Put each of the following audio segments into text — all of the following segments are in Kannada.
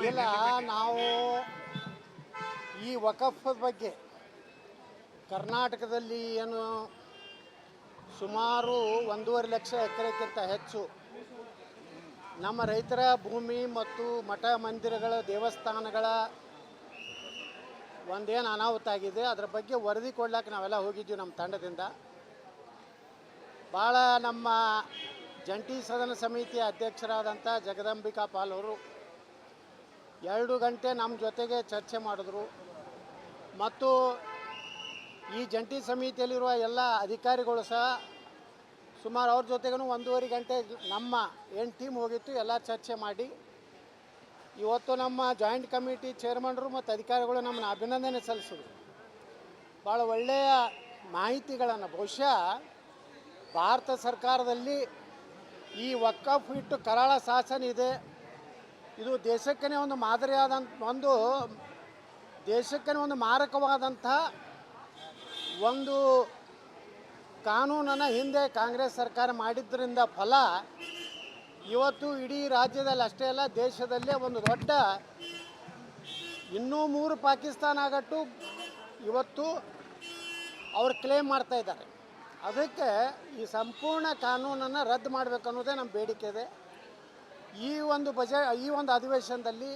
ಇಲ್ಲ, ನಾವು ಈ ವಕಫ್ ಬಗ್ಗೆ ಕರ್ನಾಟಕದಲ್ಲಿ ಏನು ಸುಮಾರು 1.5 ಲಕ್ಷ ಎಕರೆಗಿಂತ ಹೆಚ್ಚು ನಮ್ಮ ರೈತರ ಭೂಮಿ ಮತ್ತು ಮಠ ಮಂದಿರಗಳ ದೇವಸ್ಥಾನಗಳ ಒಂದೇನು ಅನಾಹುತ ಆಗಿದೆ, ಅದರ ಬಗ್ಗೆ ವರದಿ ಕೊಡ್ಲಿಕ್ಕೆ ನಾವೆಲ್ಲ ಹೋಗಿದ್ವಿ ನಮ್ಮ ತಂಡದಿಂದ. ಭಾಳ ನಮ್ಮ ಜಂಟಿ ಸದನ ಸಮಿತಿಯ ಅಧ್ಯಕ್ಷರಾದಂಥ ಜಗದಂಬಿಕಾ ಪಾಲ್ ಅವರು 2 ಗಂಟೆ ನಮ್ಮ ಜೊತೆಗೆ ಚರ್ಚೆ ಮಾಡಿದ್ರು. ಮತ್ತು ಈ ಜಂಟಿ ಸಮಿತಿಯಲ್ಲಿರುವ ಎಲ್ಲ ಅಧಿಕಾರಿಗಳು ಸಹ ಸುಮಾರು ಅವ್ರ ಜೊತೆಗೂ 1.5 ಗಂಟೆ ನಮ್ಮ ಏನು ಟೀಮ್ ಹೋಗಿತ್ತು, ಎಲ್ಲ ಚರ್ಚೆ ಮಾಡಿ ಇವತ್ತು ನಮ್ಮ ಜಾಯಿಂಟ್ ಕಮಿಟಿ ಚೇರ್ಮನ್ರು ಮತ್ತು ಅಧಿಕಾರಿಗಳು ನಮ್ಮನ್ನು ಅಭಿನಂದನೆ ಸಲ್ಲಿಸಿದ್ರು. ಭಾಳ ಒಳ್ಳೆಯ ಮಾಹಿತಿಗಳನ್ನು, ಬಹುಶಃ ಭಾರತ ಸರ್ಕಾರದಲ್ಲಿ ಈ ವಕ್ಫ್ ಇಟ್ಟು ಕರಾಳ ಶಾಸನ ಇದೆ, ಇದು ದೇಶಕ್ಕೇ ಒಂದು ಮಾದರಿಯಾದಂಥ ದೇಶಕ್ಕೇ ಒಂದು ಮಾರಕವಾದಂಥ ಒಂದು ಕಾನೂನನ್ನು ಹಿಂದೆ ಕಾಂಗ್ರೆಸ್ ಸರ್ಕಾರ ಮಾಡಿದ್ದರಿಂದ ಫಲ ಇವತ್ತು ಇಡೀ ರಾಜ್ಯದಲ್ಲಿ ಅಷ್ಟೇ ಅಲ್ಲ, ದೇಶದಲ್ಲೇ ಒಂದು ದೊಡ್ಡ ಇನ್ನೂ 3 ಪಾಕಿಸ್ತಾನ ಆಗಟ್ಟು ಇವತ್ತು ಅವ್ರು ಕ್ಲೇಮ್ ಮಾಡ್ತಾ ಇದ್ದಾರೆ. ಅದಕ್ಕೆ ಈ ಸಂಪೂರ್ಣ ಕಾನೂನನ್ನು ರದ್ದು ಮಾಡಬೇಕು ಅನ್ನೋದೇ ನಮ್ಮ ಬೇಡಿಕೆ ಇದೆ. ಈ ಒಂದು ಅಧಿವೇಶನದಲ್ಲಿ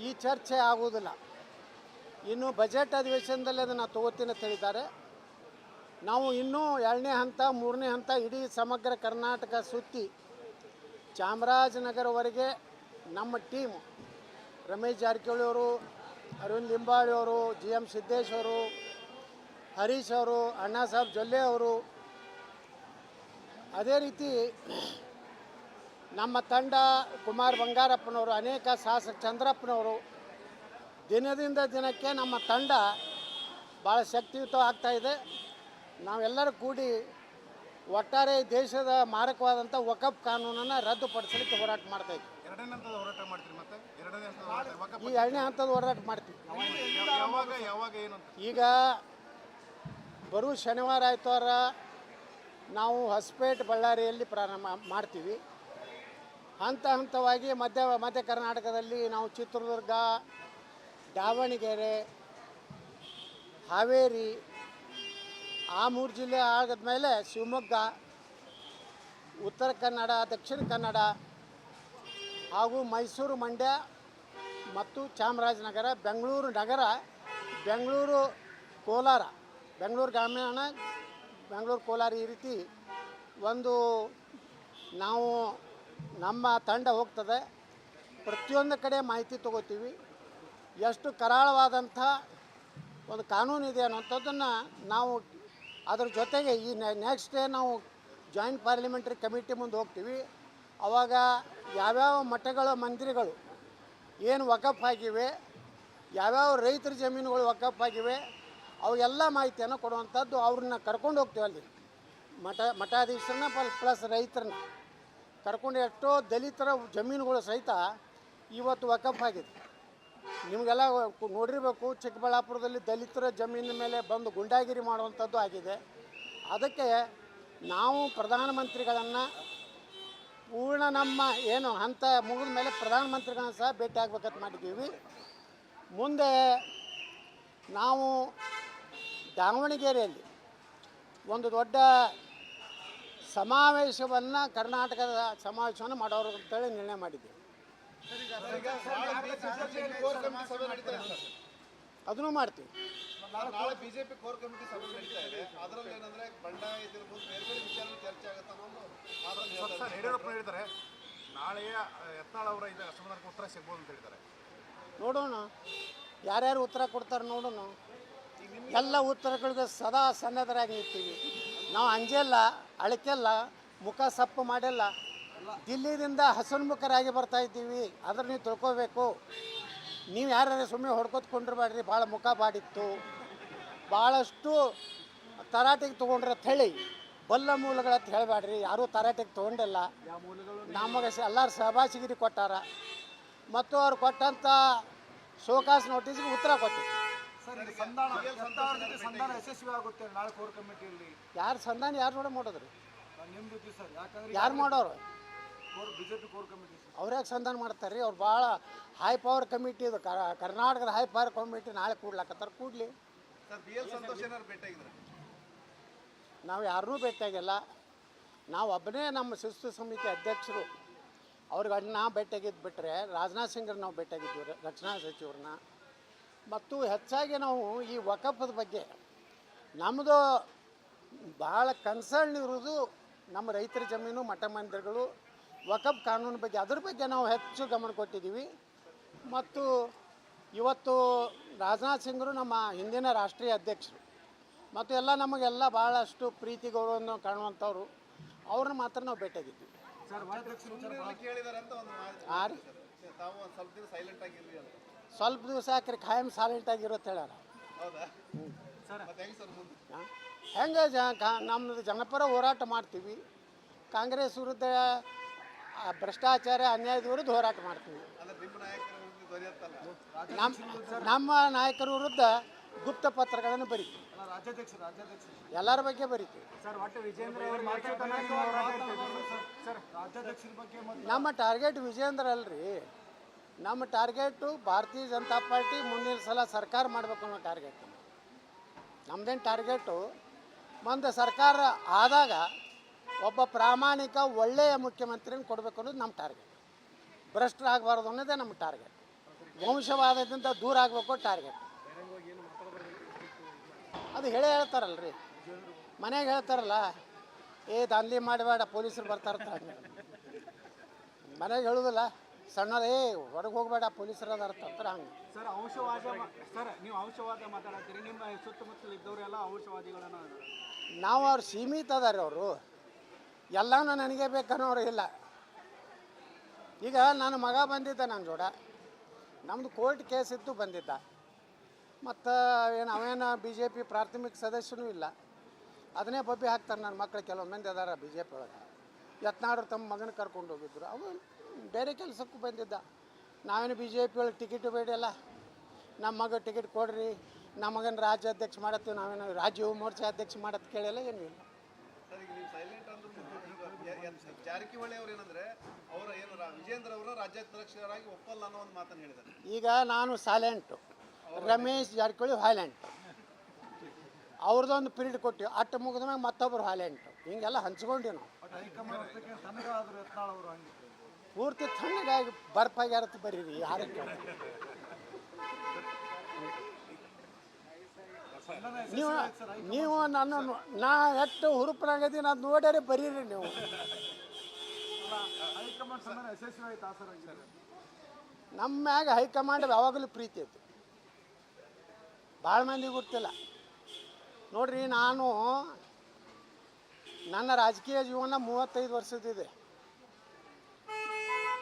ಈ ಚರ್ಚೆ ಆಗುವುದಿಲ್ಲ, ಇನ್ನು ಬಜೆಟ್ ಅಧಿವೇಶನದಲ್ಲಿ ಅದನ್ನು ತಗೋತೀನಿ ಅಂತ ಹೇಳಿದ್ದಾರೆ. ನಾವು ಇನ್ನೂ 2ನೇ ಹಂತ 3ನೇ ಹಂತ ಇಡೀ ಸಮಗ್ರ ಕರ್ನಾಟಕ ಸುತ್ತಿ ಚಾಮರಾಜನಗರವರೆಗೆ ನಮ್ಮ ಟೀಮು ರಮೇಶ್ ಜಾರಕಿಹೊಳಿ ಅವರು, ಅರವಿಂದ್ ಲಿಂಬಾವಳಿ ಅವರು, GM ಸಿದ್ದೇಶ್ ಅವರು, ಹರೀಶ್ ಅವರು, ಅಣ್ಣಾ ಸಾಹೇಬ್ ಜೊಲ್ಲೆ ಅವರು, ಅದೇ ರೀತಿ ನಮ್ಮ ತಂಡ ಕುಮಾರ್ ಬಂಗಾರಪ್ಪನವರು, ಅನೇಕ ಶಾಸಕ ಚಂದ್ರಪ್ಪನವರು, ದಿನದಿಂದ ದಿನಕ್ಕೆ ನಮ್ಮ ತಂಡ ಭಾಳ ಶಕ್ತಿಯುತ ಆಗ್ತಾಯಿದೆ. ನಾವೆಲ್ಲರೂ ಕೂಡಿ ಒಟ್ಟಾರೆ ದೇಶದ ಮಾರಕವಾದಂಥ ವಕಫ್ ಕಾನೂನನ್ನು ರದ್ದುಪಡಿಸಲಿಕ್ಕೆ ಹೋರಾಟ ಮಾಡ್ತಾಯಿದ್ವಿ. ಈ 2ನೇ ಹಂತದ ಹೋರಾಟ ಮಾಡ್ತೀವಿ. ಈಗ ಬರುವ ಶನಿವಾರ ಆಯ್ತವಾರ ನಾವು ಹೊಸಪೇಟೆ ಬಳ್ಳಾರಿಯಲ್ಲಿ ಪ್ರಾರಂಭ ಮಾಡ್ತೀವಿ. ಹಂತ ಹಂತವಾಗಿ ಮಧ್ಯ ಕರ್ನಾಟಕದಲ್ಲಿ ನಾವು ಚಿತ್ರದುರ್ಗ, ದಾವಣಗೆರೆ, ಹಾವೇರಿ, ಆ 3 ಜಿಲ್ಲೆ ಆಗಿದ್ಮೇಲೆ ಶಿವಮೊಗ್ಗ, ಉತ್ತರ ಕನ್ನಡ, ದಕ್ಷಿಣ ಕನ್ನಡ ಹಾಗೂ ಮೈಸೂರು, ಮಂಡ್ಯ ಮತ್ತು ಚಾಮರಾಜನಗರ, ಬೆಂಗಳೂರು ನಗರ, ಬೆಂಗಳೂರು ಕೋಲಾರ, ಬೆಂಗಳೂರು ಗ್ರಾಮೀಣ, ಬೆಂಗಳೂರು ಕೋಲಾರ, ಈ ರೀತಿ ಒಂದು ನಾವು ನಮ್ಮ ತಂಡ ಹೋಗ್ತದೆ. ಪ್ರತಿಯೊಂದು ಕಡೆ ಮಾಹಿತಿ ತೊಗೋತೀವಿ. ಎಷ್ಟು ಕರಾಳವಾದಂಥ ಒಂದು ಕಾನೂನು ಇದೆ ಅನ್ನೋಂಥದ್ದನ್ನು ನಾವು ಅದ್ರ ಜೊತೆಗೆ ಈ ನೆಕ್ಸ್ಟ್ ಡೇ ನಾವು ಜಾಯಿಂಟ್ ಪಾರ್ಲಿಮೆಂಟ್ರಿ ಕಮಿಟಿ ಮುಂದೆ ಹೋಗ್ತೀವಿ. ಆವಾಗ ಯಾವ್ಯಾವ ಮಠಗಳ ಮಂದಿರಗಳು ಏನು ವಕಫ್ ಆಗಿವೆ, ಯಾವ್ಯಾವ ರೈತರ ಜಮೀನುಗಳು ವಕಫ್ ಆಗಿವೆ, ಅವೆಲ್ಲ ಮಾಹಿತಿಯನ್ನು ಕೊಡುವಂಥದ್ದು ಅವ್ರನ್ನ ಕರ್ಕೊಂಡು ಹೋಗ್ತೀವಿ. ಅಲ್ಲಿ ಮಠಾಧೀಶರನ್ನ ಪ್ಲಸ್ ರೈತರನ್ನ ಕರ್ಕೊಂಡು ಎಷ್ಟೋ ದಲಿತರ ಜಮೀನುಗಳು ಸಹಿತ ಇವತ್ತು ವಕಫ್ ಆಗಿದೆ. ನಿಮಗೆಲ್ಲ ನೋಡಿರಬೇಕು, ಚಿಕ್ಕಬಳ್ಳಾಪುರದಲ್ಲಿ ದಲಿತರ ಜಮೀನಿನ ಮೇಲೆ ಬಂದು ಗುಂಡಾಗಿರಿ ಮಾಡುವಂಥದ್ದು ಆಗಿದೆ. ಅದಕ್ಕೆ ನಾವು ಪ್ರಧಾನಮಂತ್ರಿಗಳನ್ನು ಪೂರ್ಣ ನಮ್ಮ ಏನು ಹಂತ ಮುಗಿದ ಮೇಲೆ ಪ್ರಧಾನಮಂತ್ರಿಗಳನ್ನ ಸಹ ಭೇಟಿ ಆಗ್ಬೇಕಂತ ಮಾಡಿದ್ದೀವಿ. ಮುಂದೆ ನಾವು ದಾವಣಗೆರೆಯಲ್ಲಿ ಒಂದು ದೊಡ್ಡ ಸಮಾವೇಶವನ್ನು, ಕರ್ನಾಟಕದ ಸಮಾವೇಶವನ್ನು ಮಾಡೋರು ಅಂತೇಳಿ ನಿರ್ಣಯ ಮಾಡಿದ್ದೀವಿ. ಅದನ್ನು ಮಾಡ್ತೀವಿ. ನಾಳೆ ಬಿಜೆಪಿ ಕೋರ್ ಕಮಿಟಿ ಸಭೆ ನಡೀತಾ ಇದೆ. ಅದರಲ್ಲಿ ಏನಂದ್ರೆ ಬಂಡಾಯ ಇದಿರಬಹುದು, ಬೇರೆ ಬೇರೆ ವಿಚಾರ ಚರ್ಚೆ ಆಗುತ್ತೆ ಅನ್ನೋದು ಯಡಿಯೂರಪ್ಪ ಹೇಳಿದ್ದಾರೆ. ನಾಳೆಯ ಯತ್ನಾಳ್ ಅವರ ಅಸಮಾಧಾನಕ್ಕೆ ಉತ್ತರ ಸಿಗ್ಬೋದು ಅಂತ ಹೇಳಿದ್ದಾರೆ. ನೋಡೋಣ ಯಾರ್ಯಾರು ಉತ್ತರ ಕೊಡ್ತಾರೆ, ನೋಡೋಣ. ಎಲ್ಲ ಉತ್ತರಗಳಿಗೆ ಸದಾ ಸನ್ನದ್ಧರಾಗಿ ನಿಂತೀವಿ ನಾವು. ಅಂಜೆಲ್ಲ, ಅಳಕೆಲ್ಲ, ಮುಖ ಸಪ್ಪು ಮಾಡಿಲ್ಲ. ದಿಲ್ಲಿದಿಂದ ಹಸನ್ಮುಖರಾಗಿ ಬರ್ತಾ ಇದ್ದೀವಿ, ಅದ್ರ ನೀವು ತಿಳ್ಕೋಬೇಕು. ನೀವು ಯಾರ್ಯಾರು ಸುಮ್ಮನೆ ಹೊಡ್ಕೊತ್ಕೊಂಡಿರ್ಬೇಡ್ರಿ. ಭಾಳ ಮುಖ ಬಾಡಿತ್ತು, ಭಾಳಷ್ಟು ತರಾಟೆಗೆ ತೊಗೊಂಡ್ರೆ ಥಳಿ ಬಲ್ಲ ಮೂಲಗಳಂತ ಹೇಳಬೇಡ್ರಿ. ಯಾರೂ ತರಾಟೆಗೆ ತೊಗೊಂಡಿಲ್ಲ. ನಮಗೆ ಎಲ್ಲರೂ ಸಹಭಾಗಿಗಿರಿ ಕೊಟ್ಟಾರ ಮತ್ತು ಅವ್ರು ಕೊಟ್ಟಂಥ ಶೋಕಾಸ್ ನೋಟಿಸ್ಗೆ ಉತ್ತರ ಕೊಟ್ಟಿವಿ. ಸಂಧಾನ ಯಶಸ್ವಿ ಆಗುತ್ತೆ ನಾಳೆ ಕೋರ್ ಕಮಿಟಿಯಲ್ಲಿ. ಯಾರು ಸಂಧಾನ ಯಾರು ನೋಡ ಮಾಡೋದ್ರಿ? ನಿಮ್ಮ ಜೊತೆ ಸರ್, ಯಾಕಂದ್ರೆ ಯಾರು ಮಾಡೋರು? ಬಿಜೆಪಿ ಕೋರ್ ಕಮಿಟಿ ಅವ್ರ್ಯಾಕೆ ಸಂಧಾನ ಮಾಡ್ತಾರೆ ರೀ? ಅವ್ರು ಭಾಳ ಹೈ ಪವರ್ ಕಮಿಟಿ ಇದು, ಕರ್ನಾಟಕದ ಹೈ ಪವರ್ ಕಮಿಟಿ ನಾಳೆ ಕೂಡ್ಲಾಕತ್ತಾರೆ, Kudli. Sir B L Santosh ಏನಾರು ಭೇಟಿಯಾಗಿದ್ರೆ ನಾವು ಯಾರನ್ನೂ ಭೇಟಿಯಾಗಿಲ್ಲ. ನಾವು ಒಬ್ಬನೇ ನಮ್ಮ ಶಿಸ್ತು ಸಮಿತಿ ಅಧ್ಯಕ್ಷರು, ಅವ್ರಿಗೆ ಅಣ್ಣ ಭೇಟಿಯಾಗಿದ್ದು ಬಿಟ್ಟರೆ ರಾಜನಾಥ್ ಸಿಂಗ್ರ ನಾವು ಭೇಟಿಯಾಗಿದ್ವಿ, ರಕ್ಷಣಾ ಸಚಿವರನ್ನ. ಮತ್ತು ಹೆಚ್ಚಾಗಿ ನಾವು ಈ ವಕಫದ ಬಗ್ಗೆ ನಮ್ಮದು ಭಾಳ ಕನ್ಸರ್ನ್ ಇರೋದು ನಮ್ಮ ರೈತರ ಜಮೀನು, ಮಠ ಮಂದಿರಗಳು, ವಕಫ್ ಕಾನೂನು ಬಗ್ಗೆ, ಅದ್ರ ಬಗ್ಗೆ ನಾವು ಹೆಚ್ಚು ಗಮನ ಕೊಟ್ಟಿದ್ದೀವಿ. ಮತ್ತು ಇವತ್ತು ರಾಜನಾಥ್ ಸಿಂಗ್ರು ನಮ್ಮ ಹಿಂದಿನ ರಾಷ್ಟ್ರೀಯ ಅಧ್ಯಕ್ಷರು ಮತ್ತು ಎಲ್ಲ ನಮಗೆಲ್ಲ ಭಾಳಷ್ಟು ಪ್ರೀತಿ ಗೌರವವನ್ನು ಕಾಣುವಂಥವ್ರು, ಅವ್ರನ್ನ ಮಾತ್ರ ನಾವು ಭೇಟಿಯಾಗಿದ್ವಿ. ಕೇಳಿದಾರೆ ಅಂತ ಒಂದು ಹಾಂ ರೀ, ತಾವು ಒಂದು ಸ್ವಲ್ಪ ದಿನ ಸೈಲೆಂಟ್ ಆಗಿರ್ಲಿ ಅಂತ. ಸ್ವಲ್ಪ ದಿವಸ ಯಾಕ್ರಿ ಖಾಯಂ ಸೈಲೆಂಟ್ ಆಗಿರೋದು ಹೇಳ್ಯಾರ. ಹೌದಾ ಸರ್? ಮತ್ತೆ ಹೆಂಗೆ ಸರ್ ಮುಂದೆ? ಹೆಂಗೆ ನಮ್ಮದು ಜನಪರ ಹೋರಾಟ ಮಾಡ್ತೀವಿ, ಕಾಂಗ್ರೆಸ್ ವಿರುದ್ಧ ಭ್ರಷ್ಟಾಚಾರ ಅನ್ಯಾಯದ ವಿರುದ್ಧ ಹೋರಾಟ ಮಾಡ್ತೀವಿ. ಅಂದ್ರೆ ನಿಮ್ಮ ನಾಯಕರ ವಿರುದ್ಧ ಧ್ವನಿ ಅಂತಲ್ಲ, ನಮ್ಮ ನಾಯಕರ ವಿರುದ್ಧ ಗುಪ್ತ ಪತ್ರಗಳನ್ನು ಬರೀತೀವಿ, ಎಲ್ಲರ ಬಗ್ಗೆ ಬರೀತೀವಿ. ನಮ್ಮ ಟಾರ್ಗೆಟ್ ವಿಜೇಂದ್ರ ಅಲ್ರಿ, ನಮ್ಮ ಟಾರ್ಗೆಟು ಭಾರತೀಯ ಜನತಾ ಪಾರ್ಟಿ ಮುಂದಿನ ಸಲ ಸರ್ಕಾರ ಮಾಡಬೇಕು ಅನ್ನೋ ಟಾರ್ಗೆಟ್ ನಮ್ಮದೇನು. ಟಾರ್ಗೆಟು ಮುಂದೆ ಸರ್ಕಾರ ಆದಾಗ ಒಬ್ಬ ಪ್ರಾಮಾಣಿಕ ಒಳ್ಳೆಯ ಮುಖ್ಯಮಂತ್ರಿನ ಕೊಡಬೇಕು ಅನ್ನೋದು ನಮ್ಮ ಟಾರ್ಗೆಟ್. ಭ್ರಷ್ಟರಾಗಬಾರ್ದು ಅನ್ನೋದೇ ನಮ್ಮ ಟಾರ್ಗೆಟ್. ವಂಶವಾದದಿಂದ ದೂರ ಆಗಬೇಕು ಟಾರ್ಗೆಟ್. ಅದು ಹೇಳ್ತಾರಲ್ರಿ, ಮನೆಗೆ ಹೇಳ್ತಾರಲ್ಲ, ದಾಂಧಲಿ ಮಾಡಬೇಡ ಪೊಲೀಸರು ಬರ್ತಾರಂತ. ಮನೆಗೆ ಹೇಳೋದಿಲ್ಲ, ಸಣ್ಣದ ಹೊರಗೆ ಹೋಗಬೇಡ ಪೊಲೀಸರು ಅದಾರ ಅಂತಾರೆ ಹಂಗೆ. ಸರ್ ಅಂಶವಾದ ಸರ್, ನೀವು ಅಂಶವಾದ ಮಾತಾಡ್ತೀರಿ, ನಿಮ್ಮ ಸುತ್ತಮುತ್ತಲು ಇದ್ದವರೆಲ್ಲ ಅಂಶವಾದಿಗಳನ್ನ. ನಾವು ಅವ್ರು ಸೀಮಿತ ಅದಾರೆ, ಅವರು ಎಲ್ಲನೂ ನನಗೆ ಬೇಕನ್ನೋರು ಇಲ್ಲ. ಈಗ ನನ್ನ ಮಗ ಬಂದಿದ್ದ ನನ್ನ ಜೋಡ, ನಮ್ಮದು ಕೋರ್ಟ್ ಕೇಸ್ ಇತ್ತು ಬಂದಿದ್ದ. ಮತ್ತು ಅವೇನು ಬಿ ಜೆ ಪಿ ಪ್ರಾಥಮಿಕ ಸದಸ್ಯನೂ ಇಲ್ಲ, ಅದನ್ನೇ ಬಬ್ಬಿ ಹಾಕ್ತಾರೆ ನನ್ನ ಮಕ್ಕಳು. ಕೆಲವೊಂದು ಮಂದಿ ಅದಾರ ಬಿ ಜೆ ಪಿ ಒಳಗೆ. ಯತ್ನಾಡ್ರು ತಮ್ಮ ಮಗನ ಕರ್ಕೊಂಡು ಹೋಗಿದ್ರು, ಅವು ಬೇರೆ ಕೆಲಸಕ್ಕೂ ಬಂದಿದ್ದ. ನಾವೇನು ಬಿ ಜೆ ಪಿ ಒಳಗೆ ಟಿಕೆಟು ಬೇಡಲ್ಲ, ನಮ್ಮ ಮಗ ಟಿಕೆಟ್ ಕೊಡ್ರಿ, ನಮ್ಮ ಮಗನ ರಾಜ್ಯಾಧ್ಯಕ್ಷ ಮಾಡತ್ತೀವಿ, ನಾವೇನು ರಾಜ್ಯ ಯುವ ಮೋರ್ಚಾ ಅಧ್ಯಕ್ಷ ಮಾಡತ್ತು ಕೇಳಿಲ್ಲ, ಏನೂ ಇಲ್ಲ. ಸರ್ ಈಗ ನೀವು ಸೈಲೆಂಟ್ ಅಂದ್ರೆ ಜಾರಕಿಹೊಳಿ ಅವ್ರು ಏನಂದ್ರೆ ಅವರ ಏನು ವಿಜೇಂದ್ರ ಅವರ ರಾಜ್ಯಾಧ್ಯಕ್ಷರಾಗಿ ಒಪ್ಪಲ್ಲ ಅನ್ನೋ ಒಂದು ಮಾತನ್ನು ಹೇಳಿದ್ದಾರೆ. ಈಗ ನಾನು ಸೈಲೆಂಟು, ರಮೇಶ್ ಜಾರಕಿಹೊಳಿ ವೈಲೆಂಟು. ಅವ್ರದ್ದೊಂದು ಪೀರಿಯಡ್ ಕೊಟ್ಟಿವಿ, ಅಟ್ಟು ಮುಗಿದ ಮ್ಯಾಗ ಮತ್ತೊಬ್ಬರು ವೈಲೆಂಟು. ಹಿಂಗೆಲ್ಲ ಹಂಚ್ಕೊಂಡಿವಿ ನಾವು. ಪೂರ್ತಿ ತಣ್ಣಗಾಗಿ ಬರ್ಪಾಗ್ಯಾರತ್ತು ಬರೀರಿ, ಯಾರು ನೀವು ನಾನು ನಾ ಎಷ್ಟು ಹುರುಪನಾಗದೀನಿ ಅದು ನೋಡ್ಯಾರೆ ಬರೀರಿ ನೀವು. ನಮ್ಮ ಮ್ಯಾಗ ಹೈಕಮಾಂಡ್ ಯಾವಾಗಲೂ ಪ್ರೀತಿ ಐತಿ, ಭಾಳ ಮಂದಿಗೆ ಗೊತ್ತಿಲ್ಲ. ನೋಡ್ರಿ, ನಾನು ನನ್ನ ರಾಜಕೀಯ ಜೀವನ 35 ವರ್ಷದಿದೆ.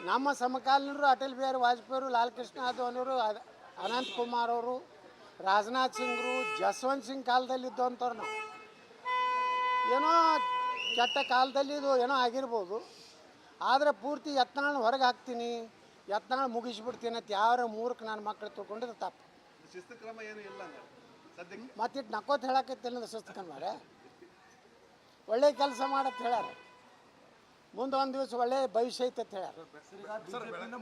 ನಮ್ಮ ಸಮಕಾಲೀನರು ಅಟಲ್ ಬಿಹಾರಿ ವಾಜಪೇಯಿ, ಲಾಲ್ ಕೃಷ್ಣ ಅದ್ವಾನಿಯವರು, ಅನಂತ್ ಕುಮಾರ್ ಅವರು, ರಾಜನಾಥ್ ಸಿಂಗ್ರು, ಜಸ್ವಂತ್ ಸಿಂಗ್ ಕಾಲದಲ್ಲಿ ಇದ್ದಂಥವ್ರು ನಾವು. ಏನೋ ಕೆಟ್ಟ ಕಾಲದಲ್ಲಿ ಇದು ಏನೋ ಆಗಿರ್ಬೋದು, ಆದರೆ ಪೂರ್ತಿ ಯತ್ನಾಳ್ ಹೊರಗೆ ಹಾಕ್ತೀನಿ, ಯತ್ನಾಳ್ ಮುಗಿಸ್ಬಿಡ್ತೀನಿ ಅಂತ ಯಾವ ಮೂರ್ಖ ನನ್ನ ಮಕ್ಕಳು ತಿಳ್ಕೊಂಡಿದ್ದು ತಪ್ಪು. ಶಿಸ್ತು ಕ್ರಮ ಏನು ಇಲ್ಲ ಸದ್ಯಕ್ಕೆ. ಮತ್ತಿಟ್ಟು ನಕ್ಕೋತ್ ಹೇಳಕತ್ತಿಲ್ಲ ಸುಸ್ತಕನ್ ಮಾರೆ, ಒಳ್ಳೆ ಕೆಲಸ ಮಾಡತ್ ಹೇಳ್ಯಾರ, ಮುಂದೆ ಒಂದು ದಿವಸ ಒಳ್ಳೆ ಭವಿಷ್ಯ ಐತೆ ಅಂತ ಹೇಳ್ಯಾರ.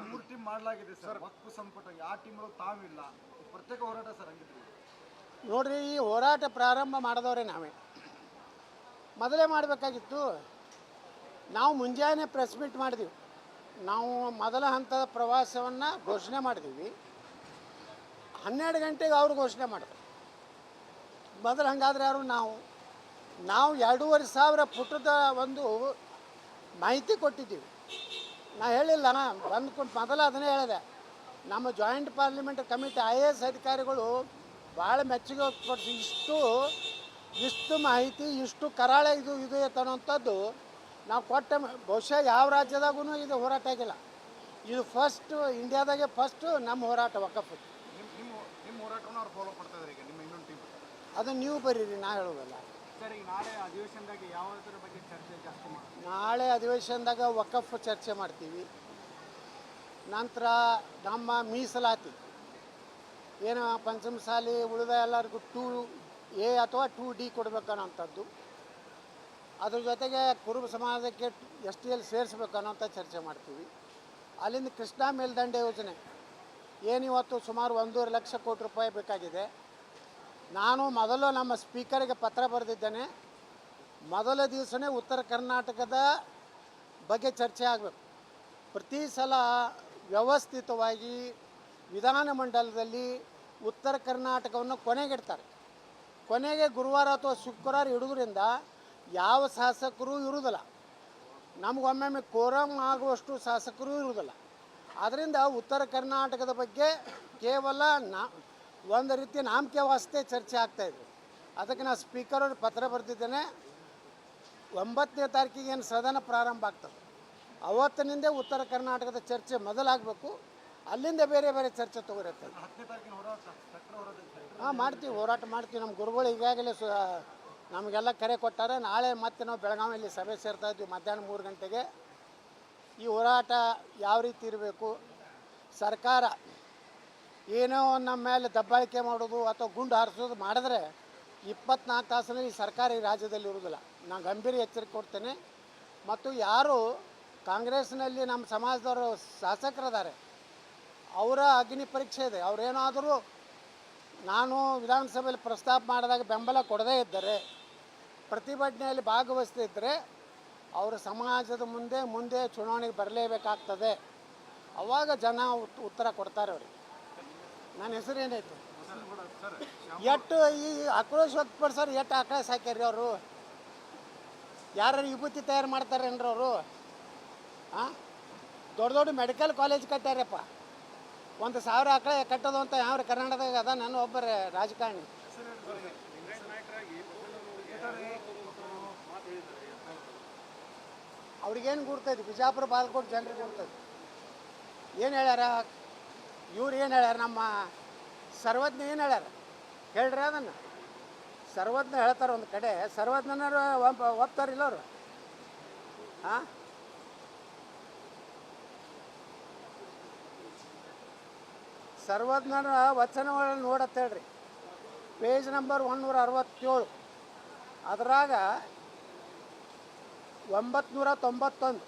3 ಟೀಮ್ ಮಾಡಲಾಗಿದೆ ಸರ್, ವಕ್ಫ್ ಸಂಪುಟ ಯಾವ ಟೀಮ್ ತಾವಿಲ್ಲ, ಪ್ರತ್ಯೇಕ ಹೋರಾಟ ಸರ್. ಹಂಗಿದ್ರೆ ನೋಡ್ರಿ, ಈ ಹೋರಾಟ ಪ್ರಾರಂಭ ಮಾಡಿದವ್ರೆ ನಾವೇ, ಮೊದಲೇ ಮಾಡಬೇಕಾಗಿತ್ತು. ನಾವು ಮುಂಜಾನೆ ಪ್ರೆಸ್ ಮೀಟ್ ಮಾಡಿದ್ವಿ, ನಾವು ಮೊದಲ ಹಂತದ ಪ್ರವಾಸವನ್ನು ಘೋಷಣೆ ಮಾಡಿದ್ದೀವಿ. 12 ಗಂಟೆಗೆ ಅವರು ಘೋಷಣೆ ಮಾಡಿದ್ರು. ಮೊದಲು ಹಂಗಾದ್ರೆ ಯಾರು ನಾವು 2,500 ಪುಟದ ಒಂದು ಮಾಹಿತಿ ಕೊಟ್ಟಿದ್ದೀವಿ. ನಾ ಹೇಳಿಲ್ಲ, ಬಂದ್ಕೊಂಡು ಮೊದಲು ಅದನ್ನೇ ಹೇಳಿದೆ. ನಮ್ಮ ಜಾಯಿಂಟ್ ಪಾರ್ಲಿಮೆಂಟ್ ಕಮಿಟಿ IAS ಅಧಿಕಾರಿಗಳು ಭಾಳ ಮೆಚ್ಚುಗೆ ಕೊಡಿಸಿ, ಇಷ್ಟು ಮಾಹಿತಿ, ಇಷ್ಟು ಕರಾಳ ಇದು ಅನ್ನೋಂಥದ್ದು ನಾವು ಕೊಟ್ಟ. ಬಹುಶಃ ಯಾವ ರಾಜ್ಯದಾಗೂ ಇದು ಹೋರಾಟ ಆಗಿಲ್ಲ, ಇದು ಫಸ್ಟ್, ಇಂಡಿಯಾದಾಗೆ ಫಸ್ಟ್ ನಮ್ಮ ಹೋರಾಟ ವಕಫ್. ನಿಮ್ಮ ಹೋರಾಟವನ್ನು ಅವ್ರು ಫಾಲೋ ಮಾಡ್ತಾ ಇದ್ದಾರೆ ಈಗ ನಿಮ್ಮ ಇನ್ನೊಂದು ಟೀಮ್. ಅದು ನೀವು ಬರೀರಿ, ನಾ ಹೇಳೋದಲ್ಲ. ಸರ್, ಈಗ ನಾಳೆ ಅಧಿವೇಶನದಾಗ ಯಾವುದರ ಬಗ್ಗೆ ಚರ್ಚೆ ಜಾಸ್ತಿ ಮಾಡ್ತೀವಿ? ನಾಳೆ ಅಧಿವೇಶನದಾಗ ವಕಫ್ ಚರ್ಚೆ ಮಾಡ್ತೀವಿ. ನಂತರ ನಮ್ಮ ಮೀಸಲಾತಿ ಏನು ಪಂಚಮಸಾಲಿ ಉಳಿದ ಎಲ್ಲರಿಗೂ 2A ಅಥವಾ 2D ಕೊಡಬೇಕನ್ನೋಂಥದ್ದು. ಅದ್ರ ಜೊತೆಗೆ ಕುರುಬ ಸಮಾಜಕ್ಕೆ ಎಸ್ ಟಿ ಎಲ್ ಸೇರಿಸ್ಬೇಕು ಅನ್ನೋಂಥ ಚರ್ಚೆ ಮಾಡ್ತೀವಿ. ಅಲ್ಲಿಂದ ಕೃಷ್ಣಾ ಮೇಲ್ದಂಡೆ ಯೋಜನೆ ಏನಿವತ್ತು ಸುಮಾರು 1.5 ಲಕ್ಷ ಕೋಟಿ ರೂಪಾಯಿ ಬೇಕಾಗಿದೆ. ನಾನು ಮೊದಲು ನಮ್ಮ ಸ್ಪೀಕರ್ಗೆ ಪತ್ರ ಬರೆದಿದ್ದೇನೆ. ಮೊದಲ ದಿವಸನೇ ಉತ್ತರ ಕರ್ನಾಟಕದ ಬಗ್ಗೆ ಚರ್ಚೆ ಆಗಬೇಕು. ಪ್ರತಿ ಸಲ ವ್ಯವಸ್ಥಿತವಾಗಿ ವಿಧಾನಮಂಡಲದಲ್ಲಿ ಉತ್ತರ ಕರ್ನಾಟಕವನ್ನು ಕೊನೆಗಿಡ್ತಾರೆ. ಕೊನೆಗೆ ಗುರುವಾರ ಅಥವಾ ಶುಕ್ರವಾರ ಇಡೋದ್ರಿಂದ ಯಾವ ಶಾಸಕರು ಇರುವುದಿಲ್ಲ. ನಮಗೊಮ್ಮೊಮ್ಮೆ ಕೋರಮ್ ಆಗುವಷ್ಟು ಶಾಸಕರು ಇರುವುದಿಲ್ಲ. ಆದ್ದರಿಂದ ಉತ್ತರ ಕರ್ನಾಟಕದ ಬಗ್ಗೆ ಕೇವಲ ಒಂದು ರೀತಿ ನಾಮಕೆ ವಾಸ್ತೆ ಚರ್ಚೆ ಆಗ್ತಾಯಿದೆ. ಅದಕ್ಕೆ ನಾನು ಸ್ಪೀಕರ್ ಅವ್ರಿಗೆ ಪತ್ರ ಬರೆದಿದ್ದೇನೆ. 9ನೇ ತಾರೀಕಿಗೆ ಏನು ಸದನ ಪ್ರಾರಂಭ ಆಗ್ತದೆ ಅವತ್ತಿನಿಂದ ಉತ್ತರ ಕರ್ನಾಟಕದ ಚರ್ಚೆ ಮೊದಲಾಗಬೇಕು. ಅಲ್ಲಿಂದ ಬೇರೆ ಬೇರೆ ಚರ್ಚೆ ತಗೋರುತ್ತೆ. 10ನೇ ತಾರೀಕಿನ ಹೋರಾಟ ಹಾಂ ಮಾಡ್ತೀವಿ, ಹೋರಾಟ ಮಾಡ್ತೀವಿ. ನಮ್ಮ ಗುರುಗಳು ಈಗಾಗಲೇ ನಮಗೆಲ್ಲ ಕರೆ ಕೊಟ್ಟಾರೆ. ನಾಳೆ ಮತ್ತೆ ನಾವು ಬೆಳಗಾವಿಯಲ್ಲಿ ಸಭೆ ಸೇರ್ತಾ ಇದ್ವಿ ಮಧ್ಯಾಹ್ನ 3 ಗಂಟೆಗೆ. ಈ ಹೋರಾಟ ಯಾವ ರೀತಿ ಇರಬೇಕು, ಸರ್ಕಾರ ಏನೋ ನಮ್ಮ ಮೇಲೆ ದಬ್ಬಾಳಿಕೆ ಮಾಡೋದು ಅಥವಾ ಗುಂಡು ಹಾರಿಸೋದು ಮಾಡಿದ್ರೆ 24 ತಾಸಿನಲ್ಲಿ ಸರ್ಕಾರ ಈ ರಾಜ್ಯದಲ್ಲಿ ಇರುವುದಿಲ್ಲ. ನಾನು ಗಂಭೀರ ಎಚ್ಚರಿಕೆ ಕೊಡ್ತೇನೆ. ಮತ್ತು ಯಾರು ಕಾಂಗ್ರೆಸ್ನಲ್ಲಿ ನಮ್ಮ ಸಮಾಜದವರು ಶಾಸಕರಿದ್ದಾರೆ ಅವರ ಅಗ್ನಿ ಪರೀಕ್ಷೆ ಇದೆ. ಅವರೇನಾದರೂ ನಾನು ವಿಧಾನಸಭೆಯಲ್ಲಿ ಪ್ರಸ್ತಾಪ ಮಾಡಿದಾಗ ಬೆಂಬಲ ಕೊಡದೇ ಇದ್ದರೆ, ಪ್ರತಿಭಟನೆಯಲ್ಲಿ ಭಾಗವಹಿಸದೇ ಇದ್ದರೆ ಅವರು ಸಮಾಜದ ಮುಂದೆ ಚುನಾವಣೆಗೆ ಬರಲೇಬೇಕಾಗ್ತದೆ. ಅವಾಗ ಜನ ಉತ್ತರ ಕೊಡ್ತಾರೆ ಅವ್ರಿಗೆ. ನನ್ನ ಹೆಸರು ಏನೈತೆ ಎಷ್ಟು ಈ ಆಕ್ರೋಶ ವ್ಯಕ್ತಪಡಿಸೋರು ಎಷ್ಟು ಆಕ್ರೋಶ ಹಾಕ್ಯಾರಿ ಅವರು. ಯಾರು ವಿಭೂತಿ ತಯಾರು ಮಾಡ್ತಾರೇನ್ರಿ ಅವರು? ಹಾಂ, ದೊಡ್ಡ ದೊಡ್ಡ ಮೆಡಿಕಲ್ ಕಾಲೇಜ್ ಕಟ್ಟ್ಯಾರಪ್ಪ. 1,000 ಆಕಳ ಕಟ್ಟೋದು ಅಂತ ಯಾವ ಕರ್ನಾಟಕದಾಗ ಅದ. ನಾನು ಒಬ್ಬರೇ ರಾಜಕಾರಣಿ. ಅವ್ರಿಗೇನು ಗುರ್ತೈತಿ? ಬಿಜಾಪುರ ಬಾಗಲಕೋಟೆ ಜನರಿಗೆ ಗುರ್ತೈತಿ. ಏನು ಹೇಳ್ಯಾರ ಇವ್ರು? ಏನು ಹೇಳ್ಯಾರ? ನಮ್ಮ ಸರ್ವಜ್ಞ ಏನು ಹೇಳ್ಯಾರ ಹೇಳ್ರಿ? ಅದನ್ನು ಸರ್ವಜ್ಞ ಹೇಳ್ತಾರೆ ಒಂದು ಕಡೆ. ಸರ್ವಜ್ಞನರು ಒಪ್ತಾರಿಲ್ಲ ಅವರು. ಹಾಂ, ಸರ್ವಜ್ಞನ ವಚನಗಳನ್ನು ನೋಡತ್ತೇಳ್ರಿ. Page number 167. ಅದರಾಗ 991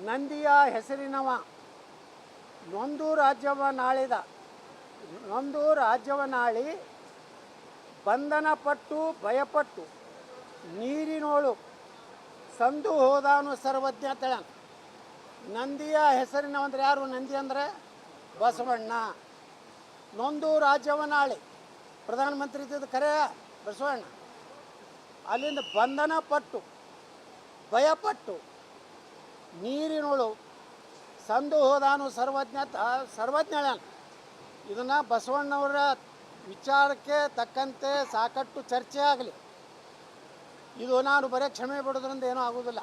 ನಂದಿಯ ಹೆಸರಿನವ ನೊಂದು ರಾಜ್ಯವನಾಳಿ ಬಂಧನ ಪಟ್ಟು ಭಯಪಟ್ಟು ನೀರಿನೋಳು ಸಂದು ಹೋದಾನು ಸರ್ವಜ್ಞ ಅಂತೇಳ. ನಂದಿಯ ಹೆಸರಿನವಂದ್ರೆ ಯಾರು? ನಂದಿ ಅಂದರೆ ಬಸವಣ್ಣ. ನೊಂದು ರಾಜ್ಯವನಾಳಿ ಪ್ರಧಾನಮಂತ್ರಿ ಇದ್ದಿದ್ದು ಕರೆ ಬಸವಣ್ಣ. ಅಲ್ಲಿಂದ ಬಂಧನ ಪಟ್ಟು ಭಯಪಟ್ಟು ನೀರಿನೋಳು ಸಂದು ಹೋದಾನು ಸರ್ವಜ್ಞ. ಇದನ್ನು ಬಸವಣ್ಣವರ ವಿಚಾರಕ್ಕೆ ತಕ್ಕಂತೆ ಸಾಕಷ್ಟು ಚರ್ಚೆ ಆಗಲಿ. ಇದು ನಾನು ಬರೀ ಕ್ಷಮೆ ಬಿಡೋದ್ರಿಂದ ಏನೂ ಆಗೋದಿಲ್ಲ.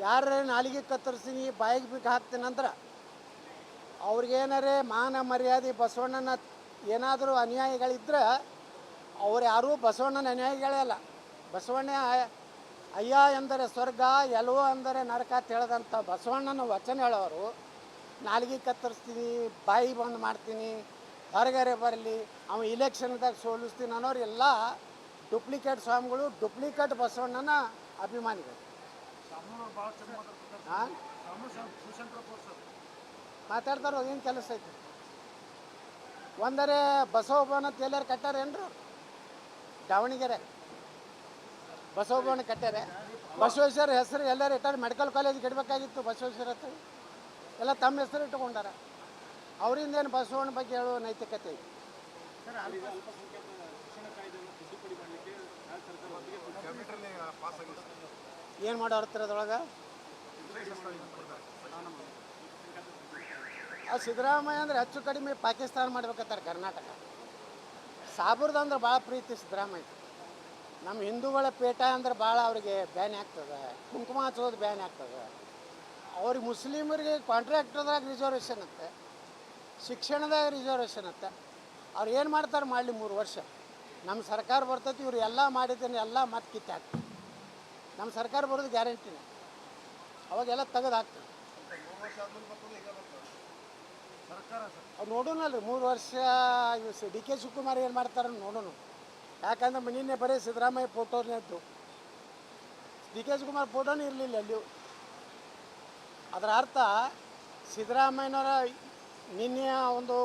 ಯಾರೇ ನಾಲಿಗೆ ಕತ್ತರಿಸ್ತೀನಿ, ಬಾಯಿಗೆ ಬಿಟ್ಟು ಹಾಕ್ತೀನಿ ಅಂದ್ರೆ ಅವ್ರಿಗೇನಾರೇ ಮಾನ ಮರ್ಯಾದೆ ಬಸವಣ್ಣನ ಏನಾದರೂ ಅನ್ಯಾಯಗಳಿದ್ದರೆ ಅವ್ರು ಯಾರೂ ಬಸವಣ್ಣನ ಅನ್ಯಾಯಿಗಳೇ ಅಲ್ಲ. ಬಸವಣ್ಣ ಅಯ್ಯ ಎಂದರೆ ಸ್ವರ್ಗ, ಎಲ್ವೋ ಅಂದರೆ ನರಕ ಅಂತ ಹೇಳ್ದಂಥ ಬಸವಣ್ಣನ ವಚನ ಹೇಳೋರು ನಾಲಿಗೆ ಕತ್ತರಿಸ್ತೀನಿ, ಬಾಯಿ ಬಂದ್ ಮಾಡ್ತೀನಿ, ಹೊರಗಡೆ ಬರಲಿ, ಅವ ಇಲೆಕ್ಷನ್ದಾಗ ಸೋಲಿಸ್ತೀನಿ ಅನ್ನೋರು ಎಲ್ಲ ಡೂಪ್ಲಿಕೇಟ್ ಸ್ವಾಮಿಗಳು, ಡೂಪ್ಲಿಕೇಟ್ ಬಸವಣ್ಣನ ಅಭಿಮಾನಿಗಳು. ಹಾಂ, ಮಾತಾಡ್ತಾರೋ ಏನು ಕೆಲಸ ಐತಿ? ಒಂದರೆ ಬಸವಭವನ ತೇಲಿಯರು ಕಟ್ಟಾರೇನ್ರು? ದಾವಣಗೆರೆ ಬಸವಭವನ ಕಟ್ಟಾರೆ. ಬಸವೇಶ್ವರ ಹೆಸರು ಎಲ್ಲರೂ ಇಟ್ಟಾರೆ. ಮೆಡಿಕಲ್ ಕಾಲೇಜ್ಗೆ ಇಡಬೇಕಾಗಿತ್ತು ಬಸವೇಶ್ವರ ಹತ್ರ, ಎಲ್ಲ ತಮ್ಮ ಹೆಸರು ಇಟ್ಟುಕೊಂಡಾರ. ಅವರಿಂದ ಏನು ಬಸವಣ್ಣ ಬಗ್ಗೆ ಹೇಳೋ ನೈತಿಕತೆ ಐತಿ? ಏನು ಮಾಡೋರ್ತಾರೆ ಅದ್ರೊಳಗೆ? ಆ ಸಿದ್ದರಾಮಯ್ಯ ಅಂದರೆ ಹೆಚ್ಚು ಕಡಿಮೆ ಪಾಕಿಸ್ತಾನ ಮಾಡ್ಬೇಕಂತಾರೆ ಕರ್ನಾಟಕ. ಸಾಬರ್ದಂದ್ರೆ ಭಾಳ ಪ್ರೀತಿ ಸಿದ್ದರಾಮಯ್ಯ. ನಮ್ಮ ಹಿಂದೂಗಳ ಪೇಟ ಅಂದ್ರೆ ಭಾಳ ಅವ್ರಿಗೆ ಬ್ಯಾನ್ ಆಗ್ತದೆ. ಕುಂಕುಮ ಹಚ್ಚೋದು ಬ್ಯಾನ್ ಆಗ್ತದೆ. ಅವ್ರಿಗೆ ಮುಸ್ಲಿಮರಿಗೆ ಕಾಂಟ್ರಾಕ್ಟರ್ದಾಗ ರಿಸರ್ವೇಷನ್ ಅಂತೆ, ಶಿಕ್ಷಣದಾಗ ರಿಸರ್ವೇಷನ್ ಅಂತೆ. ಅವ್ರು ಏನು ಮಾಡ್ತಾರೆ ಮಾಡಲಿ, 3 ವರ್ಷ ನಮ್ಮ ಸರ್ಕಾರ ಬರ್ತೈತಿ. ಇವ್ರು ಎಲ್ಲ ಮಾಡಿದ್ದೇನೆ, ಎಲ್ಲ ಮತ್ತೆ ಕಿತ್ತೆ ಹಾಕ್ತಾರೆ. ನಮ್ಮ ಸರ್ಕಾರ ಬರೋದು ಗ್ಯಾರಂಟಿನೇ. ಅವಾಗೆಲ್ಲ ತೆಗೆದು ಹಾಕ್ತಾರೆ. ಅವ್ರು ನೋಡೋಣಲ್ರಿ 3 ವರ್ಷ ಡಿ ಕೆ ಶಿವಕುಮಾರ್ ಏನು ಮಾಡ್ತಾರೆ ನೋಡೋಣ. ಯಾಕಂದ್ರೆ ನಿನ್ನೆ ಬರೀ ಸಿದ್ದರಾಮಯ್ಯ ಫೋಟೋನೇ ಇದ್ದು ಡಿ ಕೆ ಶಿವಕುಮಾರ್ ಫೋಟೋನೇ ಇರಲಿಲ್ಲ ಅಲ್ಲಿ. ಅದರ ಅರ್ಥ ಸಿದ್ದರಾಮಯ್ಯನವರ ನಿನ್ನೆಯ ಒಂದು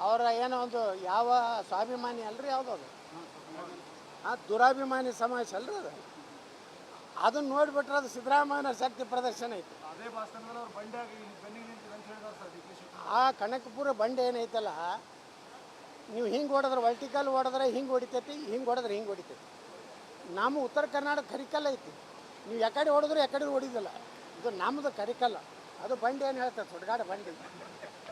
ಅವರ ಏನೋ ಒಂದು ಯಾವ ಸ್ವಾಭಿಮಾನಿ ಅಲ್ರಿ ಯಾವುದೋ ಅದು ದುರಾಭಿಮಾನಿ ಸಮಾವೇಶ ಅಲ್ರಿ ಅದು. ಅದನ್ನು ನೋಡಿಬಿಟ್ರೆ ಅದು ಸಿದ್ದರಾಮಯ್ಯನ ಶಕ್ತಿ ಪ್ರದರ್ಶನ ಐತಿ. ಅದೇ ಭಾಷಣದಲ್ಲಿ ಅವ್ರು ಬಂಡೆಯಾಗಿ ಬೆನ್ನಿಗೆ ನಿಂತಿದೆ ಅಂತ ಹೇಳಿದಾರೆ ಸರ್ ಡಿ ಕೆ ಶಿವಕುಮಾರ್. ಆ ಕನಕಪುರ ಬಂಡೆ ಏನೈತಲ್ಲ, ನೀವು ಹಿಂಗೆ ಹೊಡೆದ್ರೆ ವರ್ಟಿಕಲ್ ಹೊಡೆದ್ರೆ ಹಿಂಗೆ ಹೊಡಿತೈತಿ, ಹಿಂಗೆ ಹೊಡೆದ್ರೆ ಹಿಂಗೆ ಹೊಡಿತೈತಿ. ನಮ್ಮ ಉತ್ತರ ಕರ್ನಾಟಕ ಕರಿಕಲ್ಲ ಐತಿ, ನೀವು ಯಾಕಡೆ ಹೊಡೆದ್ರು ಯಾಕಡೆ ಹೊಡಿದಿಲ್ಲ. ಇದು ನಮ್ಮದು ಕರಿಕಲ್ಲ, ಅದು ಬಂಡೆ ಏನು ಹೇಳ್ತಾರೆ ಸುಡ್ಗಾಡ ಬಂಡೆ.